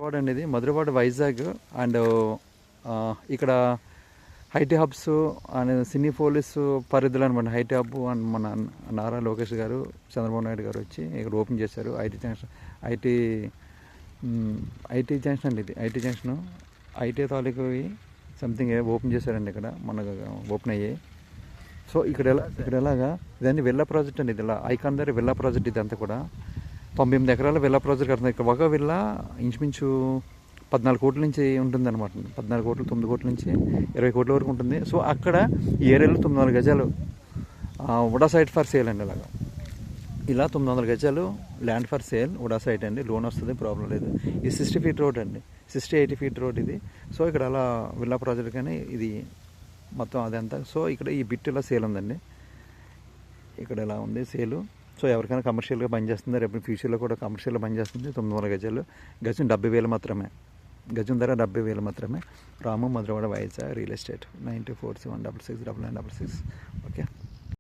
Ward అండి, ఇది Madhurawada Vizag. And ఇక్కడ హైటీ హబ్స్ అండ్ సినీ పోలీస్ పరిధిలో అనమాట హైటీ హబ్. అండ్ మన నారా లోకేష్ గారు, చంద్రబాబు నాయుడు గారు వచ్చి ఇక్కడ ఓపెన్ చేశారు ఐటీ జంక్షన్. ఐటీ జంక్షన్ అండి, ఇది ఐటీ జంక్షను. ఐటీ తాలూకు సంథింగ్ ఓపెన్ చేశారండి ఇక్కడ, మనకు ఓపెన్ అయ్యాయి. సో ఇక్కడ ఎలాగా ఇదన్నీ విల్లా ప్రాజెక్ట్ అండి, ఇది ఇలా ఐకాన్ దగ్గర విల్లా ప్రాజెక్ట్. ఇదంతా కూడా 98 ఎకరాల విల్లా ప్రాజెక్ట్ కడుతుంది. ఇక్కడ ఒక విల్లా ఇంచుమించు 14 కోట్ల నుంచి ఉంటుంది అనమాట. 14 కోట్లు, 9 కోట్ల నుంచి 20 కోట్ల వరకు ఉంటుంది. సో అక్కడ ఈ ఏరియాలో 900 గజాలు ఉడా సైట్ ఫర్ సేల్ అండి. ఇలా 900 గజాలు land for sale, VUDA site అండి. లోన్ వస్తుంది, ప్రాబ్లం లేదు. ఇది 60 ఫీట్ రోడ్ అండి, 60-80 ఫీట్ రోడ్ ఇది. సో ఇక్కడ అలా విల్లా ప్రాజెక్ట్ కానీ ఇది మొత్తం అదంతా. సో ఇక్కడ ఈ బిట్ ఇలా సేల్ ఉందండి, ఇక్కడ ఇలా ఉంది సేలు. సో ఎవరికైనా కమర్షియల్గా పనిచేస్తుంది, రేపు ఫ్యూచర్లో కూడా కమర్షియల్గా పనిచేస్తుంది. 900 గజాలు, గజం 70,000 మాత్రమే, గజం ధర 70,000 మాత్రమే. Ramu, Madhurawada, Vizag real estate. 9471669966. Okay.